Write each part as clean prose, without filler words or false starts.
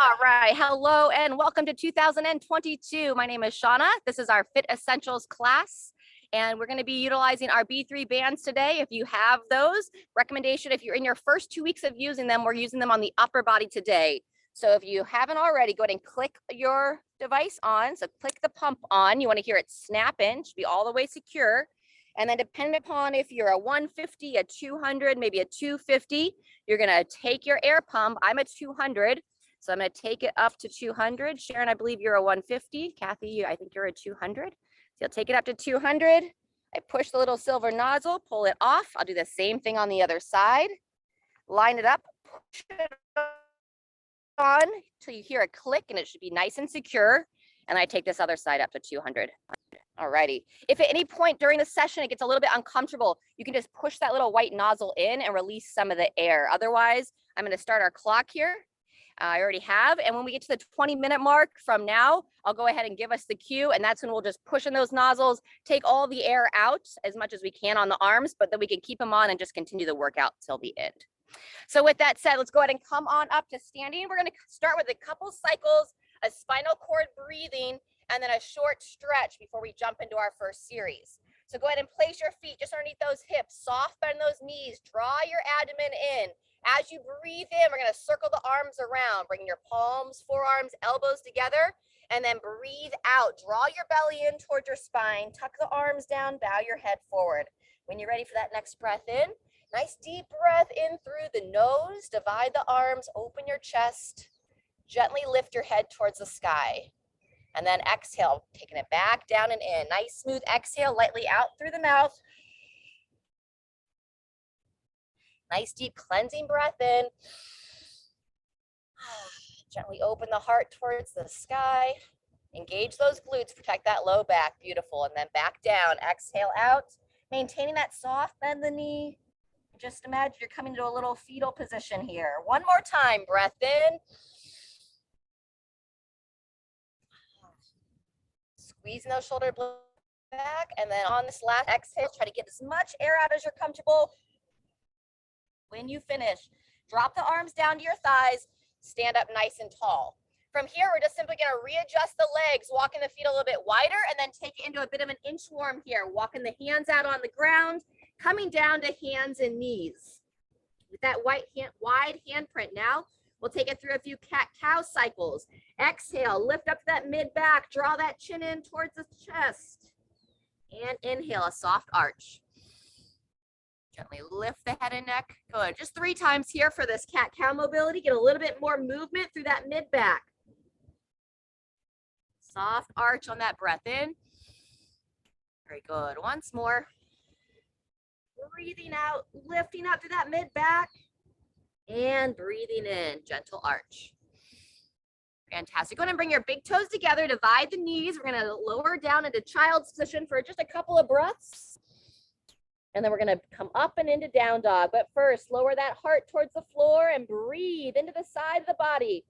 All right, hello and welcome to 2022. My name is Shauna. This is our Fit Essentials class, and we're going to be utilizing our B3 bands today. If you have those, recommendation, if you're in your first 2 weeks of using them, we're using them on the upper body today. So if you haven't already, go ahead and click your device on. So click the pump on. You want to hear it snap in, should be all the way secure. And then depending upon if you're a 150, a 200, maybe a 250, you're going to take your air pump. I'm a 200. So I'm going to take it up to 200. Sharon, I believe you're a 150. Kathy, I think you're a 200. So you'll take it up to 200. I push the little silver nozzle, pull it off. I'll do the same thing on the other side. Line it up, push it on until you hear a click, and it should be nice and secure. And I take this other side up to 200. All righty. If at any point during the session it gets a little bit uncomfortable, you can just push that little white nozzle in and release some of the air. Otherwise, I'm going to start our clock here. I already have. And when we get to the 20-minute mark from now, I'll go ahead and give us the cue. And that's when we'll just push in those nozzles, take all the air out as much as we can on the arms, but then we can keep them on and just continue the workout till the end. So with that said, let's go ahead and come on up to standing. We're going to start with a couple cycles, a spinal cord breathing, and then a short stretch before we jump into our first series. So go ahead and place your feet just underneath those hips, soft bend those knees, draw your abdomen in. As you breathe in, we're going to circle the arms around, bring your palms, forearms, elbows together, and then breathe out. Draw your belly in towards your spine, tuck the arms down, bow your head forward. When you're ready for that next breath in, nice deep breath in through the nose, divide the arms, open your chest, gently lift your head towards the sky. And then exhale, taking it back, down and in. Nice smooth exhale, lightly out through the mouth. Nice deep cleansing breath in. Gently open the heart towards the sky. Engage those glutes, protect that low back. Beautiful. And then back down. Exhale out. Maintaining that soft bend the knee. Just imagine you're coming to a little fetal position here. One more time. Breath in. Squeezing those shoulder blades back. And then on this last exhale, try to get as much air out as you're comfortable. When you finish, drop the arms down to your thighs, stand up nice and tall. From here, we're just simply going to readjust the legs, walking the feet a little bit wider, and then take it into a bit of an inchworm here, walking the hands out on the ground, coming down to hands and knees. With that wide handprint now, we'll take it through a few cat-cow cycles. Exhale, lift up that mid-back, draw that chin in towards the chest, and inhale, a soft arch. Gently lift the head and neck. Good. Just 3 times here for this cat-cow mobility. Get a little bit more movement through that mid-back. Soft arch on that breath in. Very good. Once more. Breathing out, lifting up through that mid-back. And breathing in, gentle arch. Fantastic. Go ahead and bring your big toes together. Divide the knees. We're going to lower down into child's position for just a couple of breaths. And then we're going to come up and into down dog. But first, lower that heart towards the floor and breathe into the side of the body.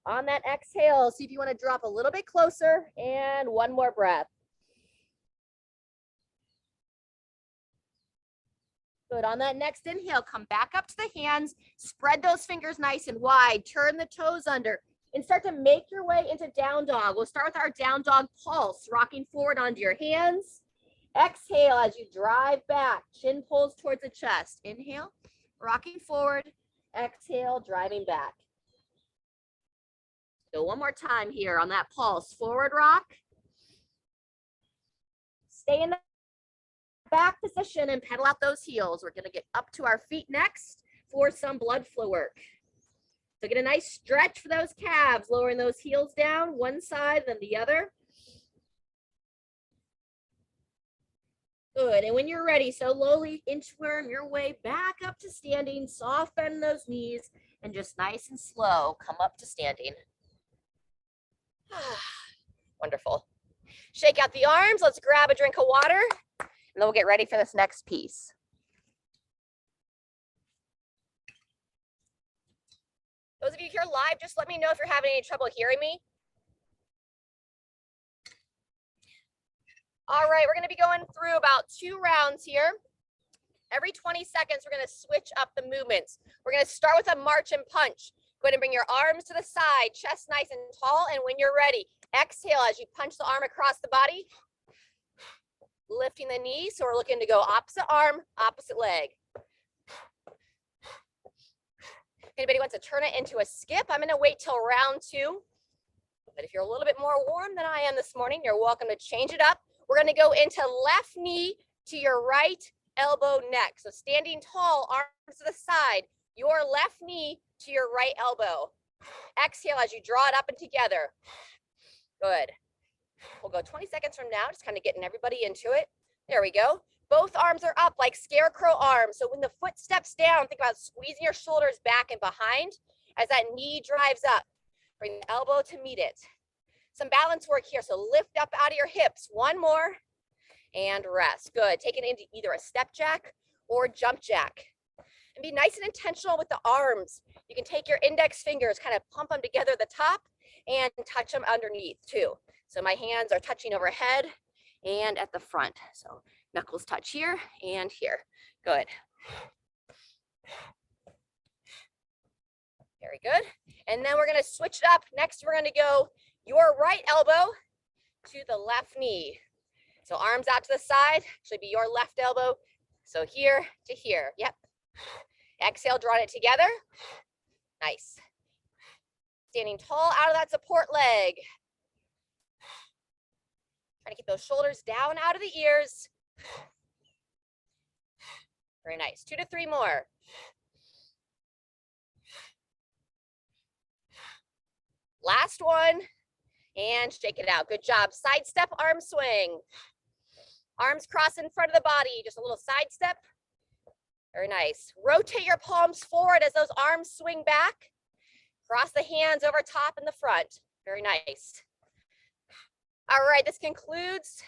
On that exhale, see if you want to drop a little bit closer. And one more breath. Good. On that next inhale, come back up to the hands. Spread those fingers nice and wide. Turn the toes under. And start to make your way into down dog. We'll start with our down dog pulse. Rocking forward onto your hands. Exhale as you drive back, chin pulls towards the chest. Inhale, rocking forward. Exhale, driving back. So one more time here on that pulse. Forward rock. Stay in the back position and pedal out those heels. We're going to get up to our feet next for some blood flow work. So get a nice stretch for those calves, lowering those heels down one side then the other. Good. And when you're ready, so lowly inchworm your way back up to standing, soft bend those knees, and just nice and slow come up to standing. Wonderful. Shake out the arms. Let's grab a drink of water, and then we'll get ready for this next piece. Those of you here live, just let me know if you're having any trouble hearing me. All right, we're going to be going through about 2 rounds here. Every 20 seconds, we're going to switch up the movements. We're going to start with a march and punch. Go ahead and bring your arms to the side, chest nice and tall, and when you're ready, exhale as you punch the arm across the body, lifting the knee, so we're looking to go opposite arm, opposite leg. Anybody wants to turn it into a skip? I'm gonna wait till round 2. But if you're a little bit more warm than I am this morning, you're welcome to change it up. We're gonna go into left knee to your right elbow next. So standing tall, arms to the side, your left knee to your right elbow. Exhale as you draw it up and together. Good. We'll go 20 seconds from now, just kind of getting everybody into it. There we go. Both arms are up like scarecrow arms. So when the foot steps down, think about squeezing your shoulders back and behind as that knee drives up. Bring the elbow to meet it. Some balance work here. So lift up out of your hips. One more and rest. Good. Take it into either a step jack or jump jack. And be nice and intentional with the arms. You can take your index fingers, kind of pump them together at the top and touch them underneath too. So my hands are touching overhead and at the front. So knuckles touch here and here. Good. Very good. And then we're going to switch it up. Next, we're going to go your right elbow to the left knee. So arms out to the side, actually be your left elbow. So here to here. Yep. Exhale, drawing it together. Nice. Standing tall out of that support leg. Trying to keep those shoulders down out of the ears. Very nice. 2 to 3 more. Last one. And shake it out. Good job. Side step, arm swing. Arms cross in front of the body. Just a little side step. Very nice. Rotate your palms forward as those arms swing back. Cross the hands over top in the front. Very nice. All right, this concludes.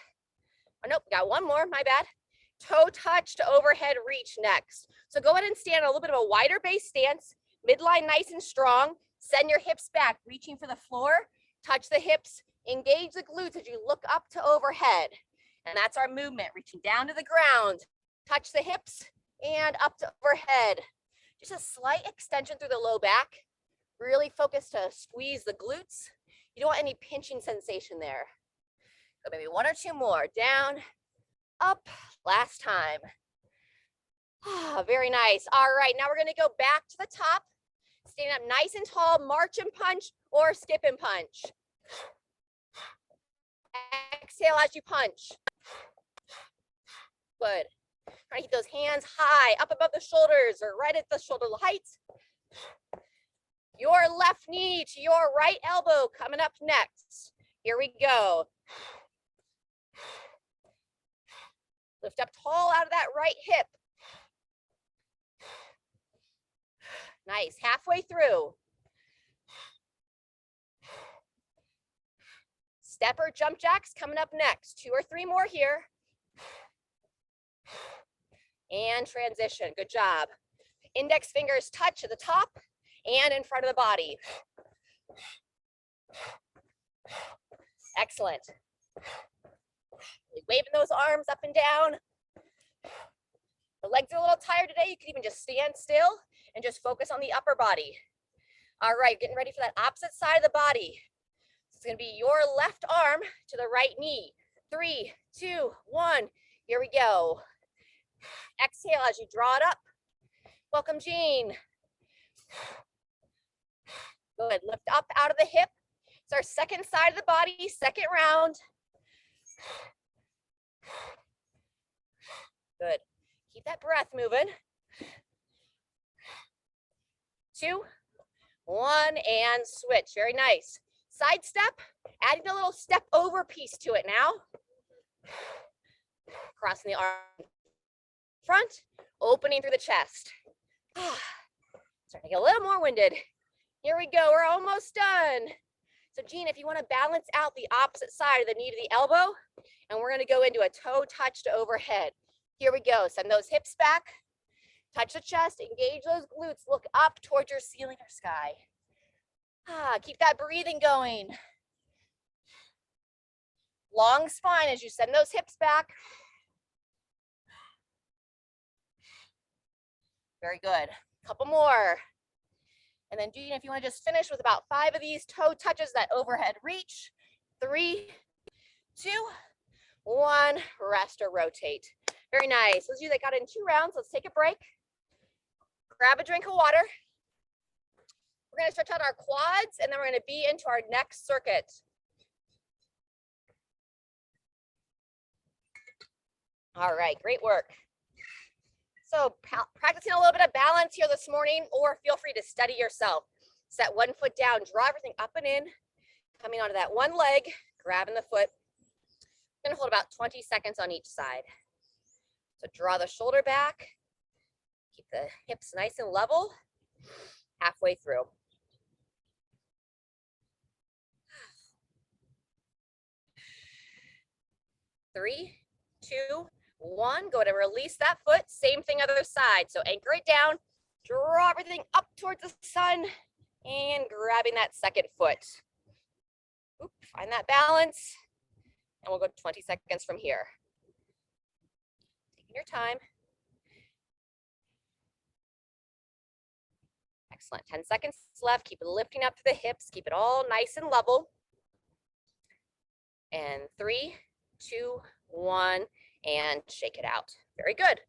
Oh, nope, got one more, my bad. Toe touch to overhead reach next. So go ahead and stand in a little bit of a wider base stance. Midline nice and strong. Send your hips back, reaching for the floor. Touch the hips, engage the glutes as you look up to overhead. And that's our movement, reaching down to the ground. Touch the hips and up to overhead. Just a slight extension through the low back. Really focus to squeeze the glutes. You don't want any pinching sensation there. So maybe 1 or 2 more. Down, up, last time. Very nice. All right, now we're gonna go back to the top. Stand up nice and tall, march and punch or skip and punch. Exhale as you punch. Good. Try to keep those hands high, up above the shoulders or right at the shoulder height. Your left knee to your right elbow coming up next. Here we go. Lift up tall out of that right hip. Nice, halfway through. Step or jump jacks coming up next. 2 or 3 more here. And transition, good job. Index fingers touch at the top and in front of the body. Excellent. Waving those arms up and down. The legs are a little tired today. You can even just stand still and just focus on the upper body. All right, getting ready for that opposite side of the body. It's gonna be your left arm to the right knee. 3, 2, 1, here we go. Exhale as you draw it up. Welcome, Jean. Good, lift up out of the hip. It's our second side of the body, second round. Good, keep that breath moving. 2, 1, and switch, very nice. Side step, adding a little step over piece to it now. Crossing the arm front, opening through the chest. Starting to get a little more winded. Here we go, we're almost done. So Jean, if you want to balance out the opposite side of the knee to the elbow, and we're going to go into a toe touch to overhead. Here we go, send those hips back, touch the chest, engage those glutes, look up towards your ceiling or sky. Keep that breathing going. Long spine as you send those hips back. Very good. Couple more. And then Jean, if you want to just finish with about 5 of these toe touches, that overhead reach. 3, 2, 1, rest or rotate. Very nice. Let's do that. Got in 2 rounds. Let's take a break. Grab a drink of water. We're going to stretch out our quads, and then we're going to be into our next circuit. All right, great work. So practicing a little bit of balance here this morning, or feel free to steady yourself. Set one foot down, draw everything up and in, coming onto that one leg, grabbing the foot. I'm going to hold about 20 seconds on each side. So draw the shoulder back, keep the hips nice and level, halfway through. 3, 2, 1. Go to release that foot. Same thing other side. So anchor it down, draw everything up towards the sun, and grabbing that second foot. Oop, find that balance, and we'll go 20 seconds from here. Taking your time. Excellent. 10 seconds left. Keep it lifting up to the hips. Keep it all nice and level. And 3, 2, 1, and shake it out. Very good.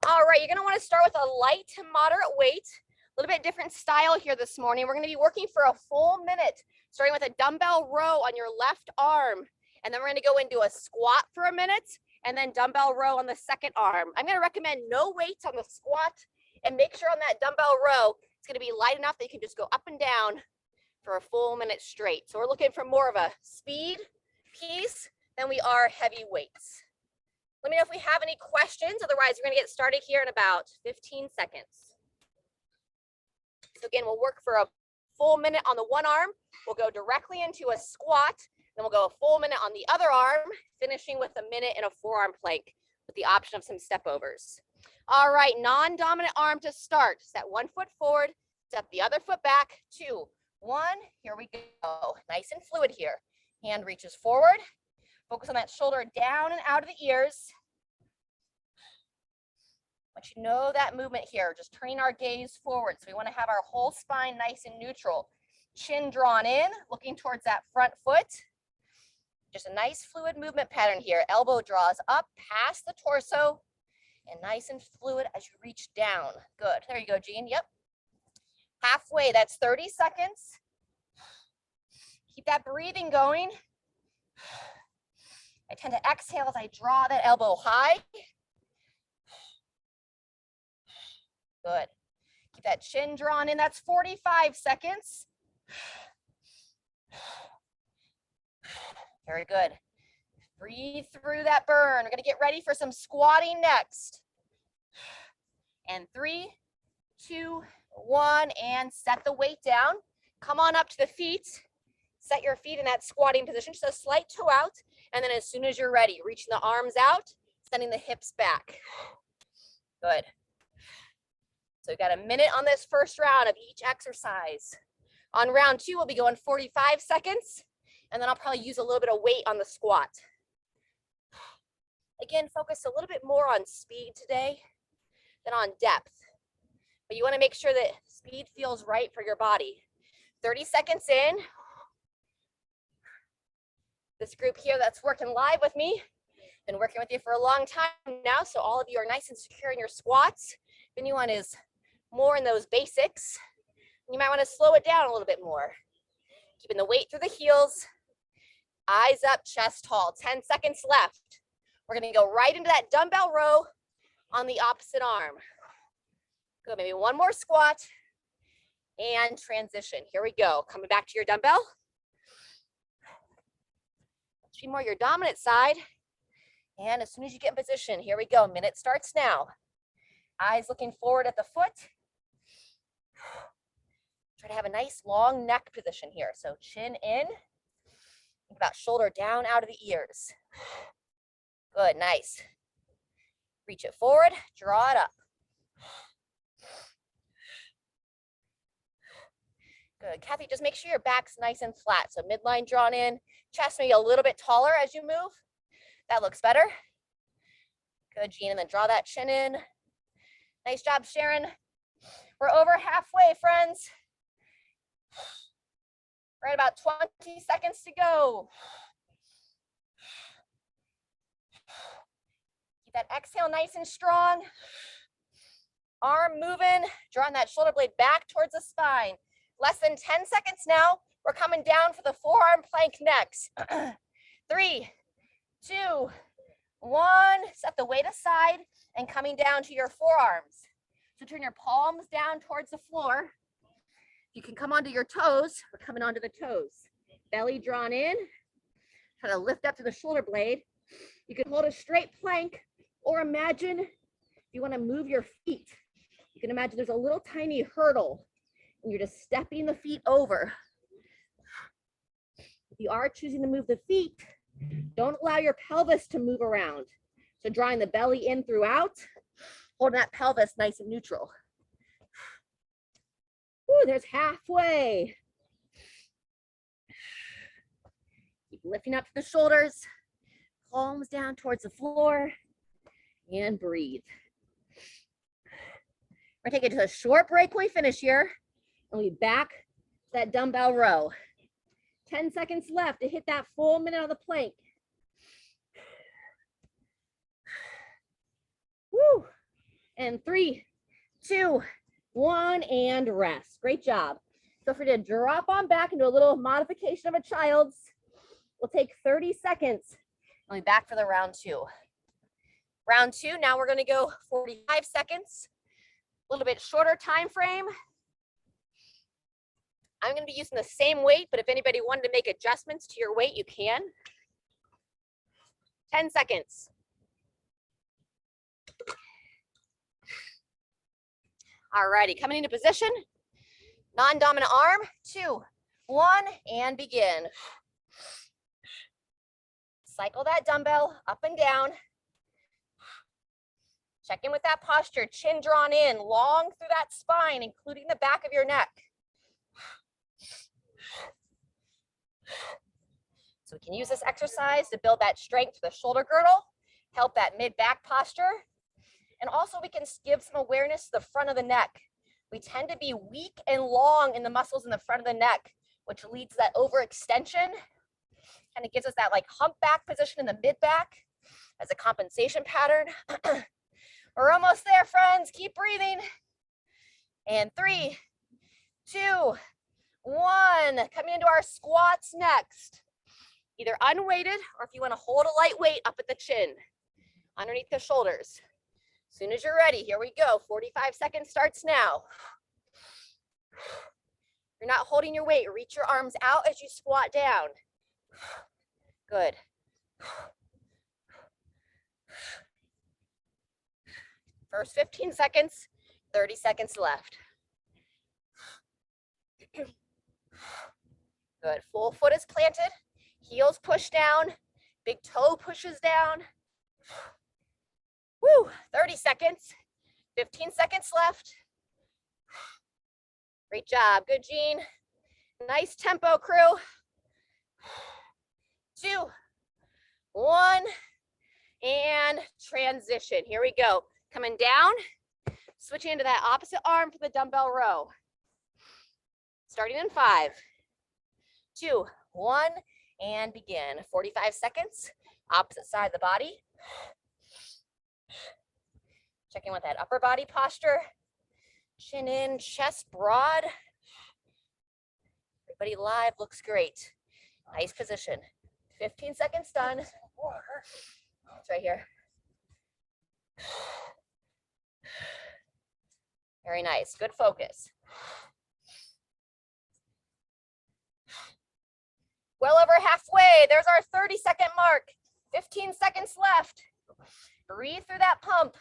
All right, you're going to want to start with a light to moderate weight. A little bit different style here this morning. We're going to be working for a full minute, starting with a dumbbell row on your left arm. And then we're going to go into a squat for a minute, and then dumbbell row on the second arm. I'm going to recommend no weights on the squat, and make sure on that dumbbell row, it's going to be light enough that you can just go up and down for a full minute straight. So we're looking for more of a speed piece than we are heavy weights. Let me know if we have any questions. Otherwise, we're going to get started here in about 15 seconds. So again, we'll work for a full minute on the one arm. We'll go directly into a squat. Then we'll go a full minute on the other arm, finishing with a minute in a forearm plank with the option of some step overs. All right, non-dominant arm to start. Set one foot forward, step the other foot back. 2, 1, here we go. Nice and fluid here. Hand reaches forward. Focus on that shoulder down and out of the ears. I want you to know that movement here, just turning our gaze forward. So we want to have our whole spine nice and neutral. Chin drawn in, looking towards that front foot. Just a nice fluid movement pattern here. Elbow draws up past the torso and nice and fluid as you reach down. Good. There you go, Jean. Yep. Halfway, that's 30 seconds. Keep that breathing going. I tend to exhale as I draw that elbow high. Good. Keep that chin drawn in. That's 45 seconds. Very good. Breathe through that burn. We're going to get ready for some squatting next. And 3, 2, 1, and set the weight down. Come on up to the feet. Set your feet in that squatting position, just a slight toe out. And then as soon as you're ready, reaching the arms out, sending the hips back. Good. So we've got a minute on this first round of each exercise. On round 2, we'll be going 45 seconds. And then I'll probably use a little bit of weight on the squat. Again, focus a little bit more on speed today than on depth. But you want to make sure that speed feels right for your body. 30 seconds in. This group here that's working live with me, been working with you for a long time now, so all of you are nice and secure in your squats. If anyone is more in those basics, you might want to slow it down a little bit more. Keeping the weight through the heels, eyes up, chest tall. 10 seconds left. We're going to go right into that dumbbell row on the opposite arm. Good, maybe one more squat and transition. Here we go. Coming back to your dumbbell. Be more your dominant side. And as soon as you get in position, here we go. Minute starts now. Eyes looking forward at the foot. Try to have a nice long neck position here. So chin in. Think about shoulder down out of the ears. Good, nice. Reach it forward, draw it up. Good, Kathy, just make sure your back's nice and flat. So midline drawn in, chest maybe a little bit taller as you move. That looks better. Good, Jean, and then draw that chin in. Nice job, Sharon. We're over halfway, friends. Right, about 20 seconds to go. Keep that exhale nice and strong. Arm moving, drawing that shoulder blade back towards the spine. Less than 10 seconds now. We're coming down for the forearm plank next. 3, 2, 1. Set the weight aside and coming down to your forearms. So turn your palms down towards the floor. You can come onto your toes. We're coming onto the toes. Belly drawn in. Try to lift up to the shoulder blade. You can hold a straight plank, or imagine if you want to move your feet. You can imagine there's a little tiny hurdle and you're just stepping the feet over. If you are choosing to move the feet, don't allow your pelvis to move around. So drawing the belly in throughout, holding that pelvis nice and neutral. Woo, there's halfway. Keep lifting up to the shoulders, palms down towards the floor, and breathe. We're gonna take it to a short break when we finish here, and we'll be back to that dumbbell row. 10 seconds left to hit that full minute on the plank. Woo! And 3, 2, 1, and rest. Great job. Feel free to drop on back into a little modification of a child's. We'll take 30 seconds. We'll be back for the round 2. Round 2, now we're gonna go 45 seconds. A little bit shorter time frame. I'm going to be using the same weight, but if anybody wanted to make adjustments to your weight, you can. 10 seconds. All righty, coming into position. Non-dominant arm, 2, 1, and begin. Cycle that dumbbell up and down. Check in with that posture, chin drawn in, long through that spine, including the back of your neck. So we can use this exercise to build that strength to the shoulder girdle, help that mid-back posture, and also we can give some awareness to the front of the neck. We tend to be weak and long in the muscles in the front of the neck, which leads to that overextension, and it gives us that like humpback position in the mid-back as a compensation pattern. We're almost there, friends. Keep breathing. And 3, 2, 1. Coming into our squats next. Either unweighted or if you want to hold a light weight up at the chin, underneath the shoulders. As soon as you're ready, here we go. 45 seconds starts now. You're not holding your weight. Reach your arms out as you squat down. Good. First 15 seconds, 30 seconds left. Good, full foot is planted, heels push down, big toe pushes down. Woo, 30 seconds, 15 seconds left. Great job, good Jean. Nice tempo, crew. 2, 1, and transition. Here we go. Coming down, switching into that opposite arm for the dumbbell row. Starting in 5, 2, 1, and begin. 45 seconds, opposite side of the body. Checking with that upper body posture. Chin in, chest broad. Everybody live looks great. Nice position. 15 seconds done. It's right here. Very nice, good focus. Well over halfway, there's our 30-second mark. 15 seconds left. Breathe through that pump.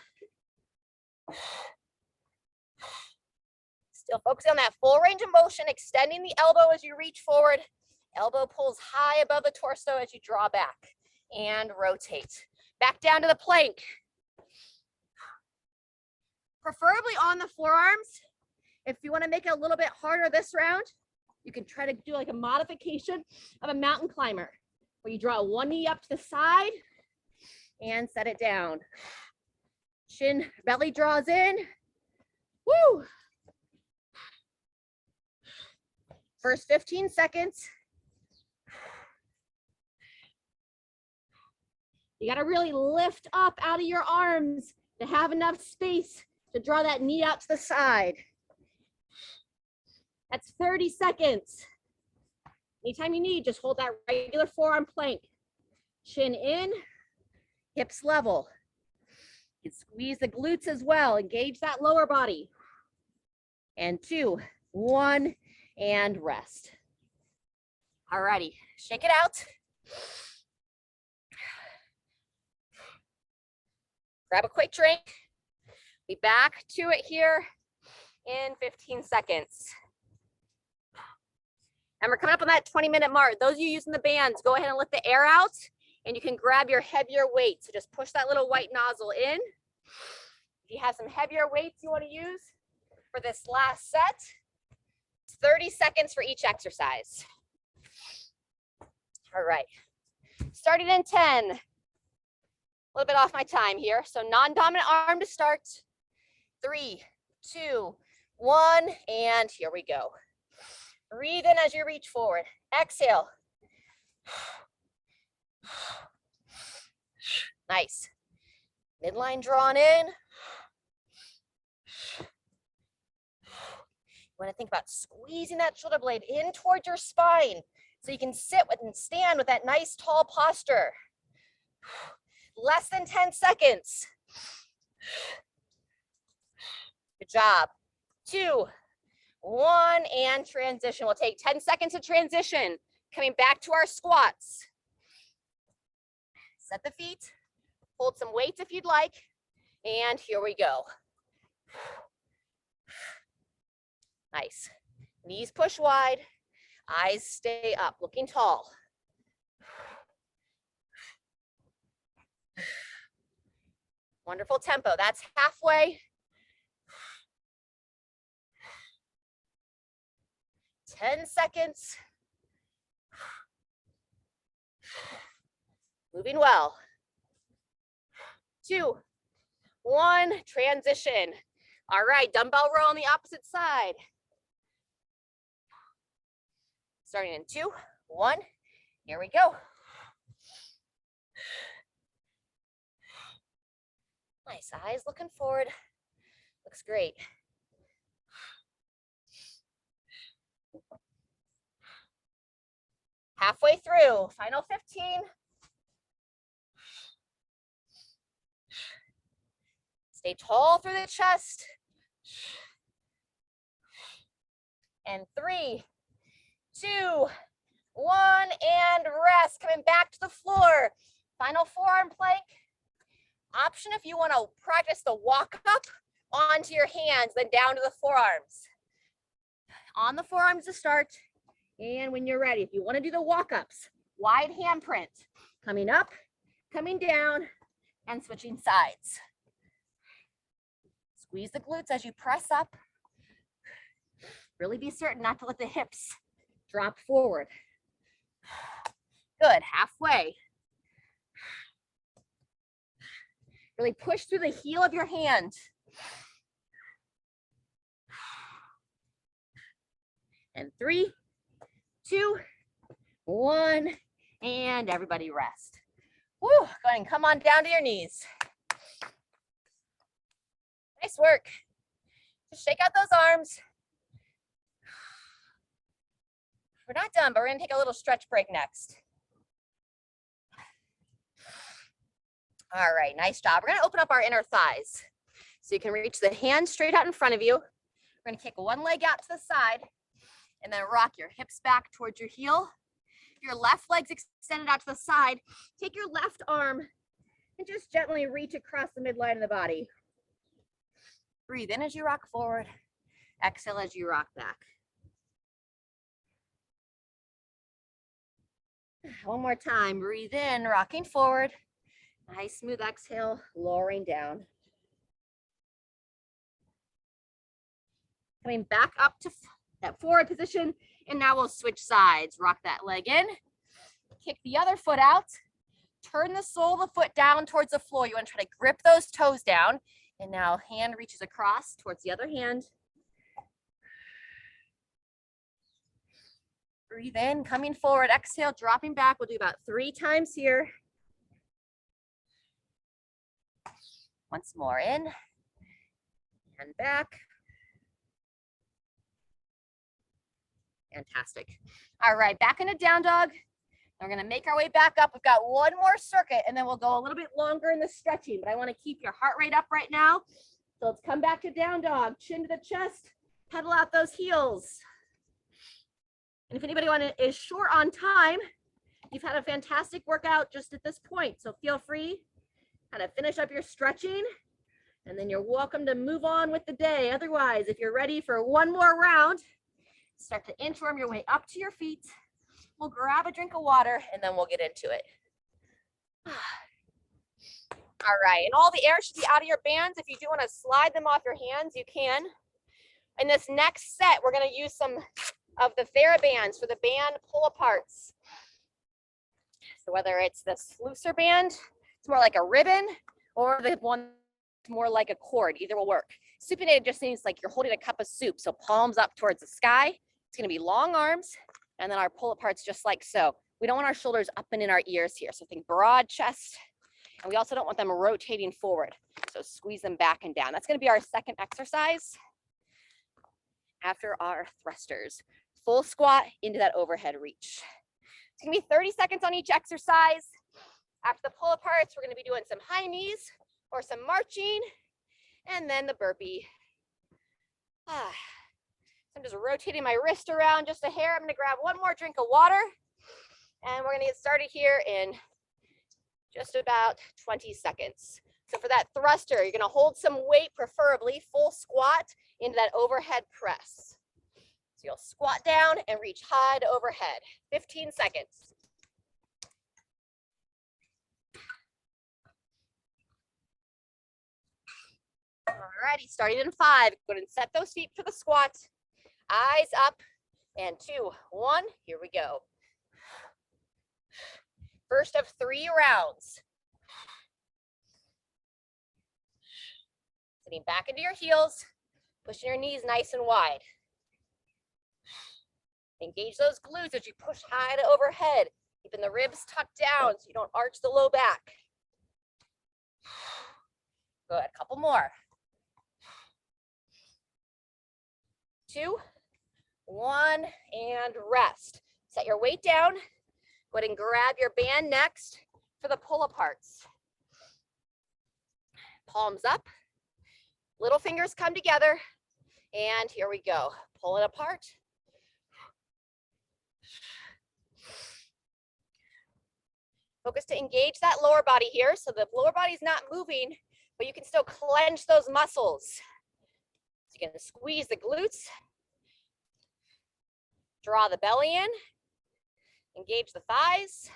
Still focusing on that full range of motion, extending the elbow as you reach forward. Elbow pulls high above the torso as you draw back and rotate. Back down to the plank. Preferably on the forearms. If you want to make it a little bit harder this round, you can try to do like a modification of a mountain climber, where you draw one knee up to the side and set it down. Chin, belly draws in. Woo! first 15 seconds. You got to really lift up out of your arms to have enough space to draw that knee out to the side. That's 30 seconds. Anytime you need, just hold that regular forearm plank. Chin in, hips level. You can squeeze the glutes as well. Engage that lower body. And 2, 1, and rest. All righty, shake it out. Grab a quick drink. Be back to it here in 15 seconds. And we're coming up on that 20-minute mark. Those of you using the bands, go ahead and let the air out, and you can grab your heavier weight. So just push that little white nozzle in. If you have some heavier weights you want to use for this last set, it's 30 seconds for each exercise. All right, starting in 10. A little bit off my time here. So non-dominant arm to start. 3, 2, 1, and here we go. Breathe in as you reach forward. Exhale. Nice. Midline drawn in. You want to think about squeezing that shoulder blade in towards your spine so you can sit with and stand with that nice tall posture. Less than 10 seconds. Good job. 2, 1, and transition. We'll take 10 seconds to transition. Coming back to our squats. Set the feet. Hold some weights if you'd like. And here we go. Nice. Knees push wide. Eyes stay up, looking tall. Wonderful tempo. That's halfway. 10 seconds. Moving well. 2, 1, transition. All right, dumbbell row on the opposite side. Starting in 2, 1, here we go. Nice, eyes looking forward. Looks great. Halfway through, final 15. Stay tall through the chest. And 3, 2, 1, and rest. Coming back to the floor. Final forearm plank. Option if you want to practice the walk up onto your hands, then down to the forearms. On the forearms to start. And when you're ready, if you want to do the walk-ups, wide handprint, coming up, coming down, and switching sides. Squeeze the glutes as you press up. Really be certain not to let the hips drop forward. Good, halfway. Really push through the heel of your hand. And 3, 2, 1, and everybody rest. Woo, go ahead and come on down to your knees. Nice work. Just shake out those arms. We're not done, but we're gonna take a little stretch break next. All right, nice job. We're gonna open up our inner thighs. So you can reach the hands straight out in front of you. We're gonna kick one leg out to the side and then rock your hips back towards your heel. Your left leg's extended out to the side. Take your left arm and just gently reach across the midline of the body. Breathe in as you rock forward. Exhale as you rock back. One more time. Breathe in, rocking forward. Nice smooth exhale, lowering down. Coming back up to that forward position, and now we'll switch sides. Rock that leg in, kick the other foot out, turn the sole of the foot down towards the floor. You want to try to grip those toes down, and now hand reaches across towards the other hand. Breathe in, coming forward, exhale, dropping back. We'll do about 3 times here. Once more, in and back. Fantastic. All right, back into down dog. We're gonna make our way back up. We've got one more circuit and then we'll go a little bit longer in the stretching, but I wanna keep your heart rate up right now. So let's come back to down dog, chin to the chest, pedal out those heels. And if anybody is short on time, you've had a fantastic workout just at this point. So feel free, kind of finish up your stretching and then you're welcome to move on with the day. Otherwise, if you're ready for one more round, start to inchworm your way up to your feet. We'll grab a drink of water and then we'll get into it. All right, and all the air should be out of your bands. If you do want to slide them off your hands, you can. In this next set, we're going to use some of the TheraBands for the band pull-aparts. So whether it's this looser band, it's more like a ribbon, or the one more like a cord, either will work. Supinated just means like you're holding a cup of soup, so palms up towards the sky. It's going to be long arms, and then our pull-aparts just like so. We don't want our shoulders up and in our ears here, so think broad chest, and we also don't want them rotating forward, so squeeze them back and down. That's going to be our second exercise after our thrusters. Full squat into that overhead reach. It's going to be 30 seconds on each exercise. After the pull-aparts, we're going to be doing some high knees or some marching, and then the burpee. I'm just rotating my wrist around just a hair. I'm going to grab one more drink of water, and we're going to get started here in just about 20 seconds. So for that thruster, you're going to hold some weight, preferably full squat into that overhead press. So you'll squat down and reach high to overhead. 15 seconds. Alrighty, starting in 5. Go ahead and set those feet for the squat. Eyes up, and 2, 1, here we go. First of 3 rounds. Sitting back into your heels, pushing your knees nice and wide. Engage those glutes as you push high to overhead, keeping the ribs tucked down so you don't arch the low back. Good, a couple more. 2, 1, and rest. Set your weight down. Go ahead and grab your band next for the pull-aparts. Palms up. Little fingers come together. And here we go. Pull it apart. Focus to engage that lower body here. So the lower body is not moving, but you can still clench those muscles. So you can squeeze the glutes. Draw the belly in. Engage the thighs.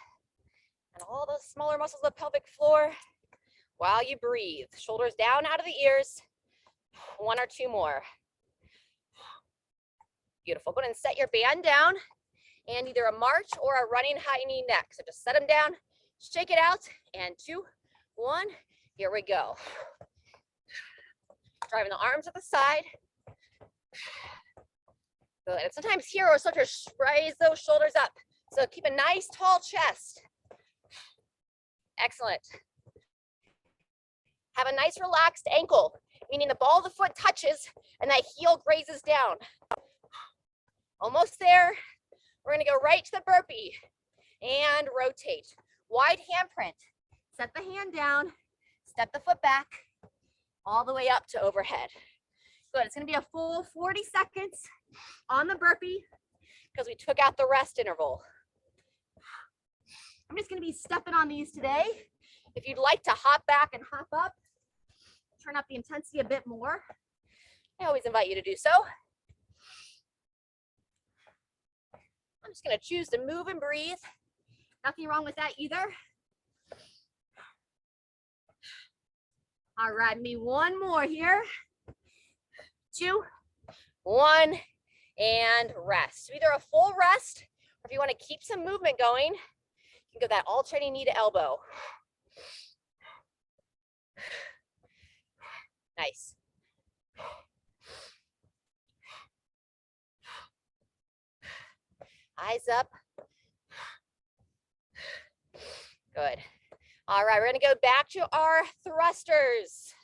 And all those smaller muscles of the pelvic floor while you breathe. Shoulders down out of the ears. 1 or 2 more. Beautiful. Go ahead and set your band down and either a march or a running high knee neck. So just set them down, shake it out, and 2, 1, here we go. Driving the arms at the side. Good. And sometimes here we'll start to raise those shoulders up. So keep a nice tall chest. Excellent. Have a nice relaxed ankle, meaning the ball of the foot touches and that heel grazes down. Almost there. We're going to go right to the burpee and rotate. Wide handprint. Set the hand down, step the foot back, all the way up to overhead. Good. It's going to be a full 40 seconds on the burpee because we took out the rest interval. I'm just going to be stepping on these today. If you'd like to hop back and hop up, turn up the intensity a bit more, I always invite you to do so. I'm just going to choose to move and breathe. Nothing wrong with that either. All right, me one more here. 2, 1, and rest. So either a full rest, or if you want to keep some movement going, you can go that alternating knee to elbow. Nice. Eyes up. Good. All right, we're gonna go back to our thrusters.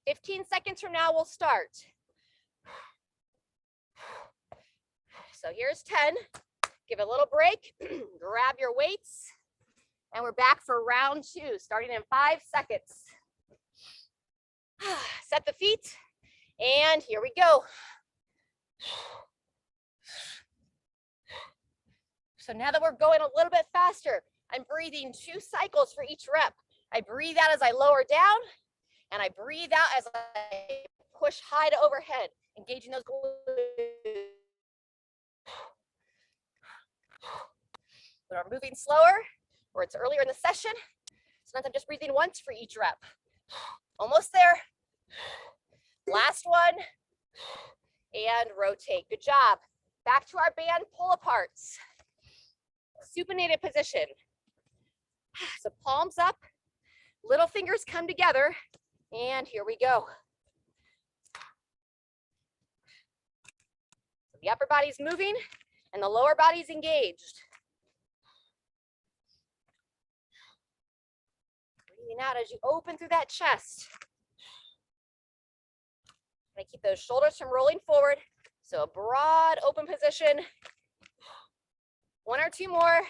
15 seconds from now, we'll start. So here's 10. Give it a little break. Grab your weights. And we're back for round 2, starting in 5 seconds. Set the feet. And here we go. So now that we're going a little bit faster, I'm breathing 2 cycles for each rep. I breathe out as I lower down, and I breathe out as I push high to overhead, engaging those glutes. When I'm moving slower, or it's earlier in the session, sometimes I'm just breathing once for each rep. Almost there. Last one. And rotate. Good job. Back to our band pull-aparts. Supinated position. So palms up, little fingers come together, and here we go. So the upper body's moving, and the lower body's engaged. Breathing out as you open through that chest. Gonna keep those shoulders from rolling forward. So a broad open position. 1 or 2 more.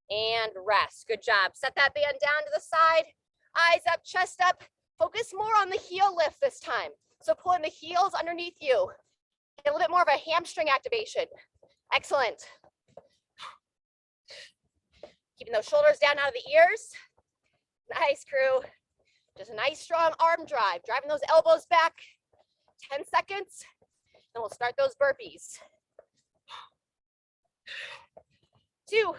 And rest. Good job. Set that band down to the side. Eyes up, chest up. Focus more on the heel lift this time. So pulling the heels underneath you. Get a little bit more of a hamstring activation. Excellent. Keeping those shoulders down out of the ears. Nice, crew. Just a nice strong arm drive. Driving those elbows back. 10 seconds. And we'll start those burpees. 2,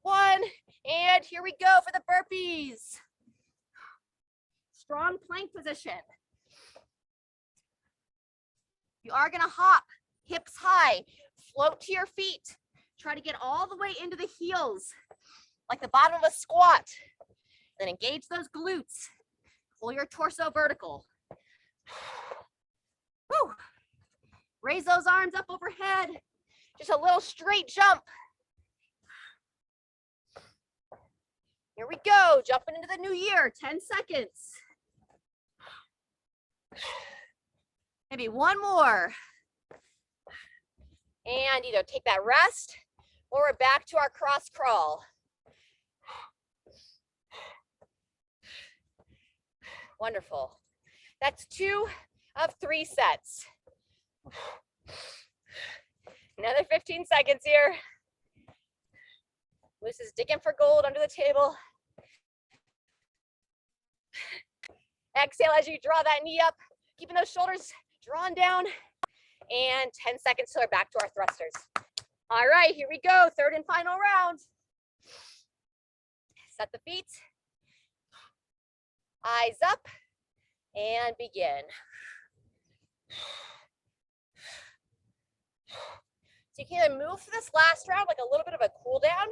1, and here we go for the burpees. Strong plank position. You are gonna hop, hips high, float to your feet. Try to get all the way into the heels, like the bottom of a squat. Then engage those glutes. Pull your torso vertical. Woo. Raise those arms up overhead. Just a little straight jump. Here we go, jumping into the new year, 10 seconds. Maybe 1 more. And either take that rest or we're back to our cross crawl. Wonderful. That's 2 of 3 sets. Another 15 seconds here. Moose is digging for gold under the table. Exhale as you draw that knee up, keeping those shoulders drawn down. And 10 seconds till we're back to our thrusters. All right, here we go. 3rd and final round. Set the feet. Eyes up and begin. So you can either move for this last round like a little bit of a cool down,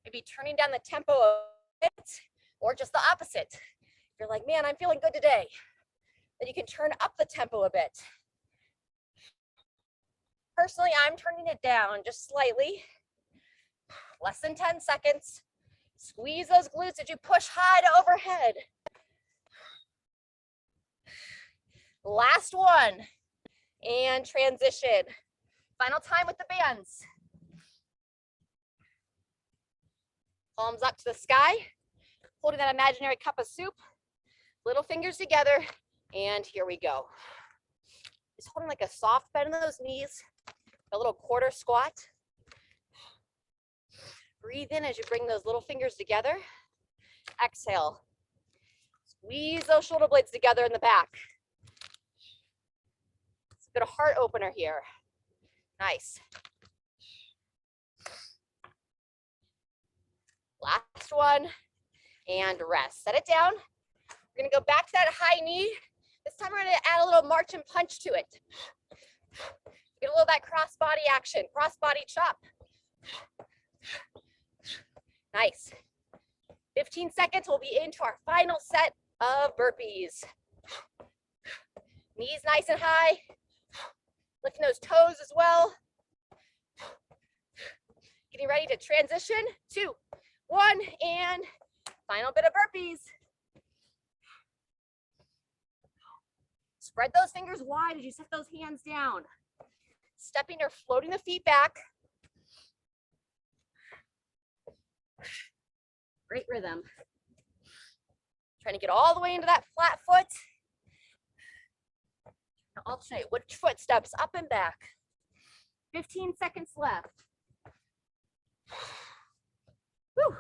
maybe turning down the tempo a bit, or just the opposite. If you're like, man, I'm feeling good today, then you can turn up the tempo a bit. Personally, I'm turning it down just slightly. Less than 10 seconds. Squeeze those glutes as you push high to overhead. Last one. And transition. Final time with the bands. Palms up to the sky. Holding that imaginary cup of soup. Little fingers together. And here we go. Just holding like a soft bend in those knees. A little quarter squat. Breathe in as you bring those little fingers together. Exhale. Squeeze those shoulder blades together in the back. It's a bit of heart opener here. Nice. Last one. And rest. Set it down. We're going to go back to that high knee. This time we're going to add a little march and punch to it. Get a little of that cross body action, cross body chop. Nice. 15 seconds, we'll be into our final set of burpees. Knees nice and high. Lifting those toes as well. ready to transition. 2, 1, and final bit of burpees. Spread those fingers wide as you set those hands down. Stepping or floating the feet back. Great rhythm. Trying to get all the way into that flat foot. Alternate which foot steps up and back. 15 seconds left. Whew.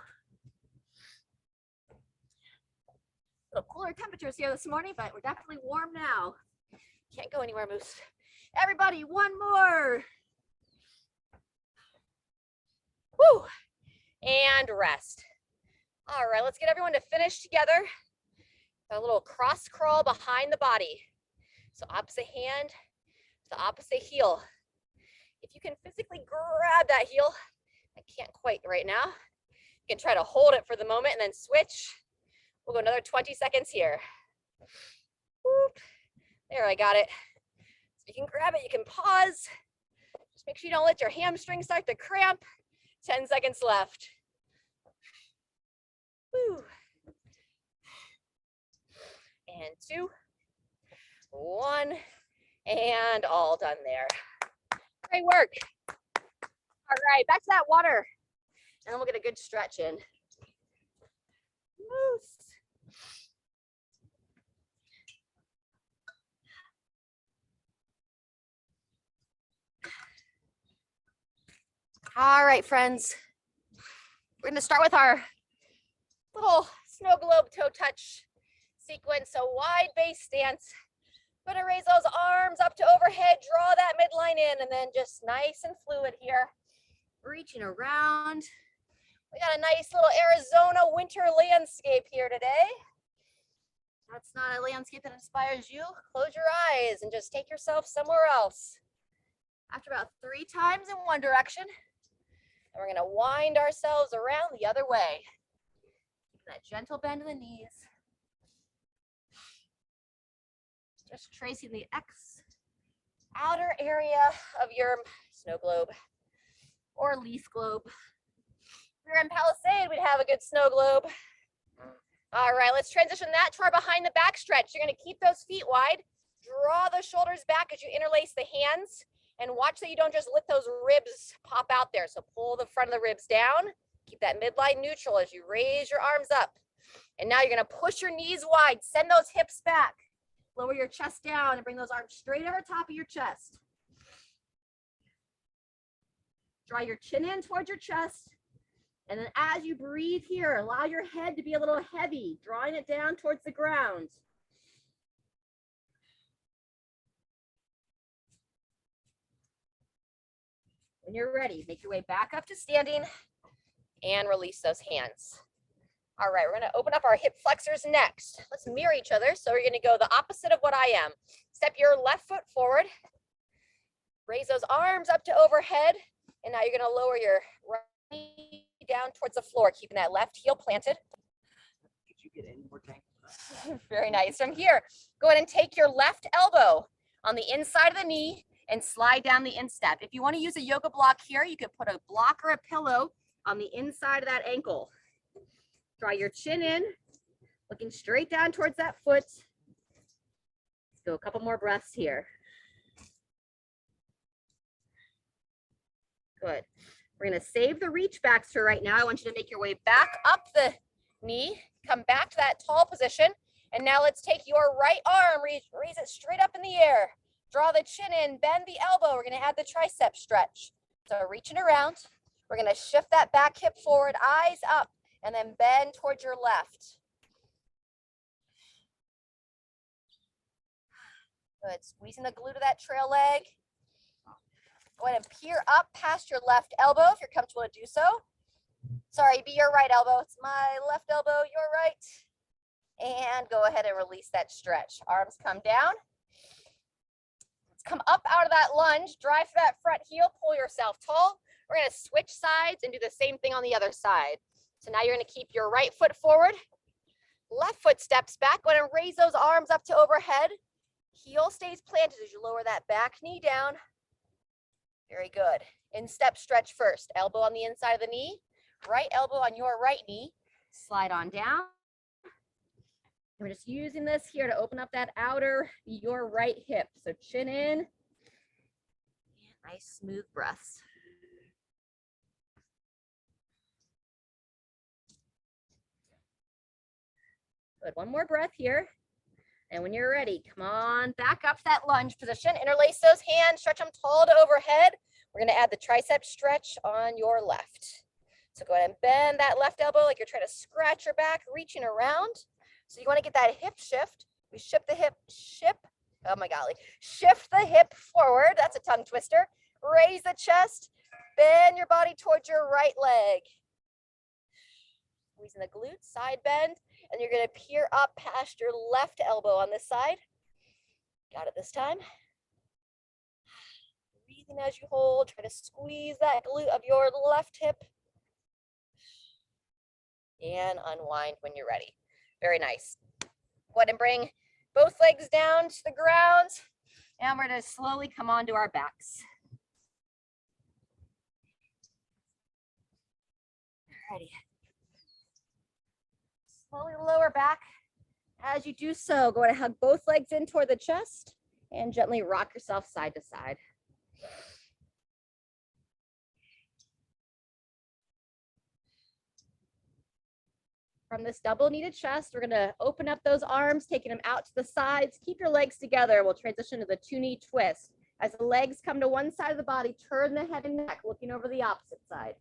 A little cooler temperatures here this morning, but we're definitely warm now. Can't go anywhere, Moose. Everybody, one more. Whew. And rest. All right, let's get everyone to finish together. A little cross crawl behind the body. So opposite hand to the opposite heel. If you can physically grab that heel, I can't quite right now. You can try to hold it for the moment and then switch. We'll go another 20 seconds here. Whoop. There, I got it. So you can grab it, you can pause. Just make sure you don't let your hamstrings start to cramp. 10 seconds left. Woo. And 2, 1, and all done there. Great work. All right, back to that water. And then we'll get a good stretch in. Moose. All right, friends. We're going to start with our little snow globe toe touch sequence. So wide base stance. Going to raise those arms up to overhead, draw that midline in, and then just nice and fluid here. Reaching around. We got a nice little Arizona winter landscape here today. That's not a landscape that inspires you. Close your eyes and just take yourself somewhere else. After about 3 times in one direction, and we're going to wind ourselves around the other way. Keep that gentle bend in the knees. Just tracing the outer area of your snow globe or leaf globe. If we were in Palisade, we'd have a good snow globe. All right, let's transition that to our behind the back stretch. You're going to keep those feet wide. Draw the shoulders back as you interlace the hands. And watch that you don't just let those ribs pop out there. So pull the front of the ribs down. Keep that midline neutral as you raise your arms up. And now you're going to push your knees wide. Send those hips back. Lower your chest down and bring those arms straight over top of your chest. Draw your chin in towards your chest. And then as you breathe here, allow your head to be a little heavy, drawing it down towards the ground. When you're ready, make your way back up to standing and release those hands. All right, we're going to open up our hip flexors next. Let's mirror each other. So we're going to go the opposite of what I am. Step your left foot forward. Raise those arms up to overhead. And now you're going to lower your right knee down towards the floor, keeping that left heel planted. Could you get any more tank? Very nice. From here, go ahead and take your left elbow on the inside of the knee and slide down the instep. If you want to use a yoga block here, you could put a block or a pillow on the inside of that ankle. Draw your chin in, looking straight down towards that foot. Let's go a couple more breaths here. Good. We're going to save the reach backs for right now. I want you to make your way back up the knee, come back to that tall position. And now let's take your right arm, raise it straight up in the air. Draw the chin in, bend the elbow. We're going to add the tricep stretch. So reaching around, we're going to shift that back hip forward, eyes up, and then bend towards your left. Good, squeezing the glute of that trail leg. Go ahead and peer up past your left elbow if you're comfortable to do so. Sorry, be your right elbow. It's my left elbow, your right. And go ahead and release that stretch. Arms come down. Come up out of that lunge, drive for that front heel, pull yourself tall. We're going to switch sides and do the same thing on the other side. So now you're going to keep your right foot forward, left foot steps back. Go ahead and raise those arms up to overhead. Heel stays planted as you lower that back knee down. Very good. Instep stretch first. Elbow on the inside of the knee, right elbow on your right knee. Slide on down. We're just using this here to open up that outer, your right hip. So chin in. And nice smooth breaths. Good. One more breath here. And when you're ready, come on back up to that lunge position. Interlace those hands, stretch them tall to overhead. We're going to add the tricep stretch on your left. So go ahead and bend that left elbow like you're trying to scratch your back, reaching around. So you want to get that hip shift. We shift the hip, oh my golly, shift the hip forward. That's a tongue twister. Raise the chest, bend your body towards your right leg. Squeezing the glutes, side bend, and you're going to peer up past your left elbow on this side. Got it this time. Breathing as you hold, try to squeeze that glute of your left hip. And unwind when you're ready. Very nice. Go ahead and bring both legs down to the ground. And we're going to slowly come onto our backs. Alrighty. Slowly lower back. As you do so, go ahead and hug both legs in toward the chest and gently rock yourself side to side. From this double kneaded chest, we're going to open up those arms, taking them out to the sides. Keep your legs together. We'll transition to the 2-knee twist. As the legs come to one side of the body, turn the head and neck, looking over the opposite side.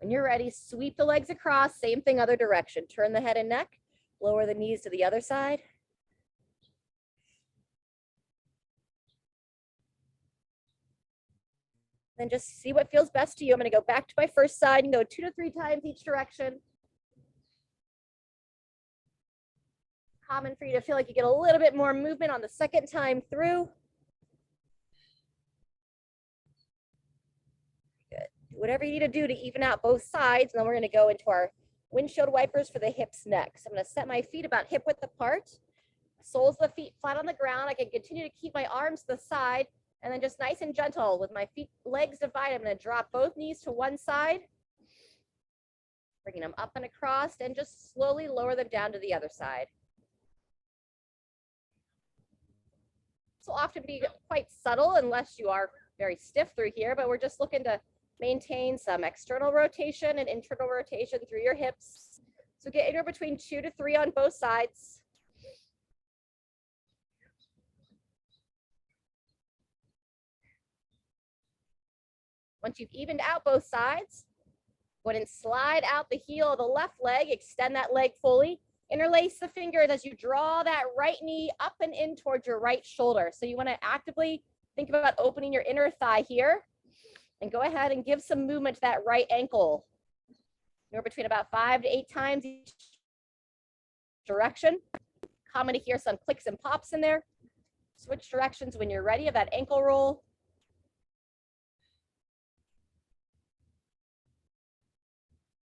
When you're ready, sweep the legs across, same thing, other direction. Turn the head and neck, lower the knees to the other side. Then just see what feels best to you. I'm going to go back to my first side and go 2 to 3 times each direction. Common for you to feel like you get a little bit more movement on the second time through. Good. Do whatever you need to do to even out both sides. And then we're going to go into our windshield wipers for the hips next. I'm going to set my feet about hip width apart. Soles of the feet flat on the ground. I can continue to keep my arms to the side. And then just nice and gentle with my feet, legs divided, I'm going to drop both knees to one side, bringing them up and across, and just slowly lower them down to the other side. This will often be quite subtle unless you are very stiff through here, but we're just looking to maintain some external rotation and internal rotation through your hips. So get anywhere between 2 to 3 on both sides. Once you've evened out both sides, go ahead and slide out the heel of the left leg, extend that leg fully, interlace the fingers as you draw that right knee up and in towards your right shoulder. So you want to actively think about opening your inner thigh here, and go ahead and give some movement to that right ankle. You're between about 5 to 8 times each direction. Common to hear some clicks and pops in there. Switch directions when you're ready of that ankle roll.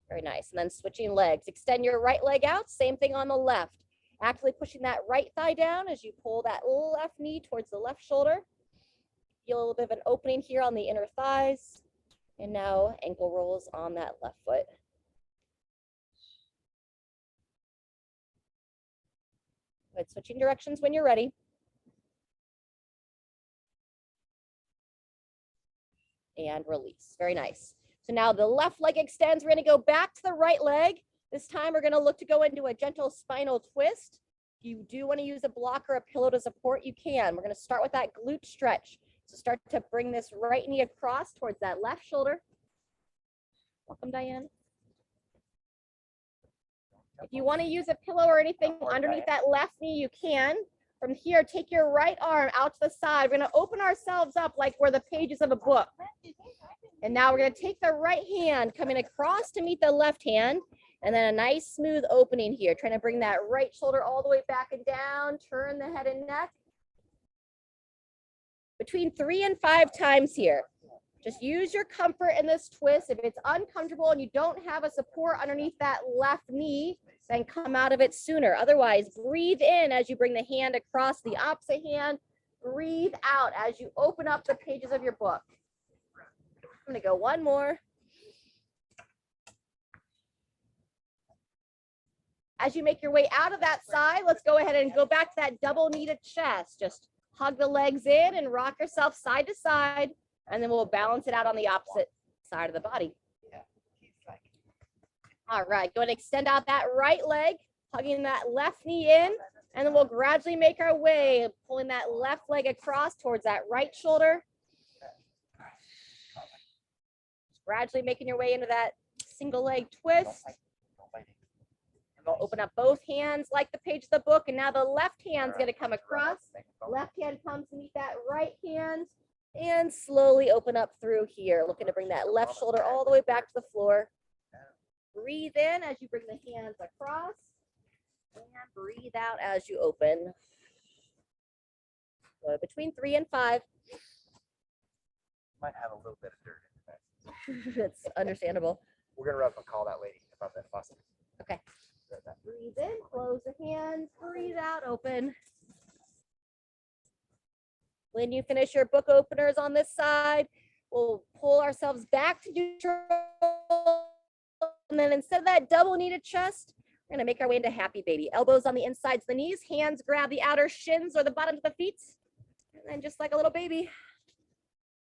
Very nice. And then switching legs. Extend your right leg out. Same thing on the left. Actively pushing that right thigh down as you pull that left knee towards the left shoulder. Feel a little bit of an opening here on the inner thighs. And now ankle rolls on that left foot. Good. Switching directions when you're ready. And release. Very nice. So now the left leg extends. We're going to go back to the right leg. This time we're going to look to go into a gentle spinal twist. If you do want to use a block or a pillow to support, you can. We're going to start with that glute stretch. So start to bring this right knee across towards that left shoulder. Welcome, Diane. If you want to use a pillow or anything underneath that left knee, you can. From here, take your right arm out to the side. We're going to open ourselves up like we're the pages of a book. And now we're going to take the right hand coming across to meet the left hand. And then a nice smooth opening here. Trying to bring that right shoulder all the way back and down. Turn the head and neck. Between 3 and 5 times here. Just use your comfort in this twist. If it's uncomfortable and you don't have a support underneath that left knee, then come out of it sooner. Otherwise, breathe in as you bring the hand across the opposite hand. Breathe out as you open up the pages of your book. I'm gonna go one more. As you make your way out of that side, let's go ahead and go back to that double kneaded chest. Just hug the legs in and rock yourself side to side, and then we'll balance it out on the opposite side of the body. All right, go ahead and extend out that right leg, hugging that left knee in, and then we'll gradually make our way, pulling that left leg across towards that right shoulder. Gradually making your way into that single leg twist. And we'll open up both hands like the page of the book, and now the left hand's gonna come across. Left hand comes to meet that right hand, and slowly open up through here, looking to bring that left shoulder all the way back to the floor. Breathe in as you bring the hands across, and breathe out as you open. So between 3 and 5. Might have a little bit of dirt in it. It's understandable. We're gonna rub and call that lady about that faucet. Okay. Breathe in, close the hands, breathe out, open. When you finish your book openers on this side, we'll pull ourselves back to neutral. And then instead of that double kneaded chest, we're gonna make our way into happy baby. Elbows on the insides of the knees, hands grab the outer shins or the bottoms of the feet. And then just like a little baby,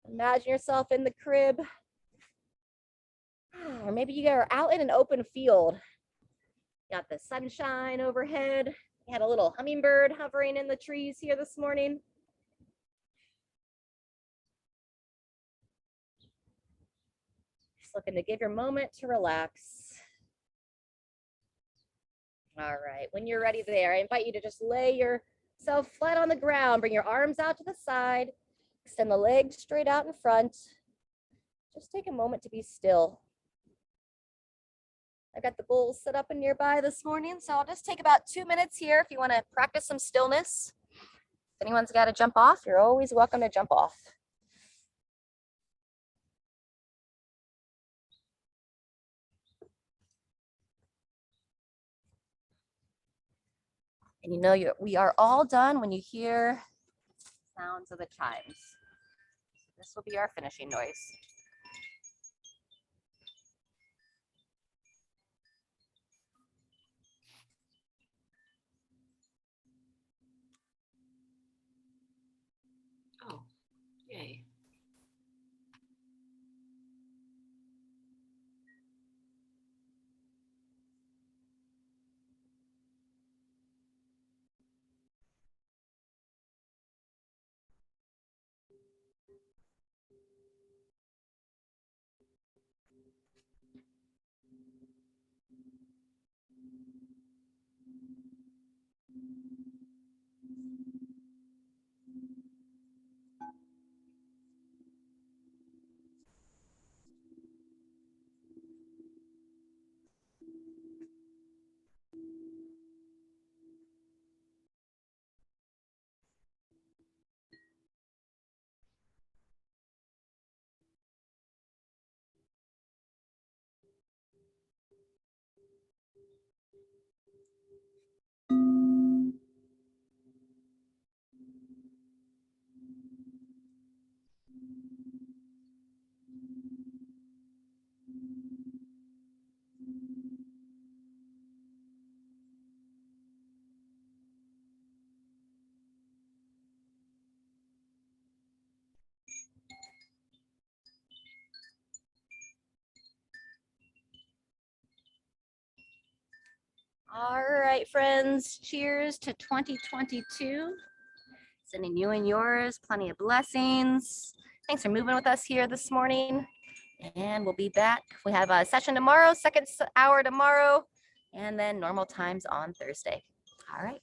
imagine yourself in the crib. Or maybe you are out in an open field. Got the sunshine overhead. You had a little hummingbird hovering in the trees here this morning. Just looking to give your moment to relax. All right, when you're ready there, I invite you to just lay yourself flat on the ground. Bring your arms out to the side. Extend the legs straight out in front. Just take a moment to be still. I've got the bowls set up and nearby this morning, so I'll just take about 2 minutes here if you want to practice some stillness. If anyone's got to jump off, you're always welcome to jump off. And you know we are all done when you hear sounds of the chimes. This will be our finishing noise. Oh, yay. All right, friends, cheers to 2022. Sending you and yours plenty of blessings. Thanks for moving with us here this morning. And we'll be back. We have a session tomorrow, second hour tomorrow, and then normal times on Thursday. All right.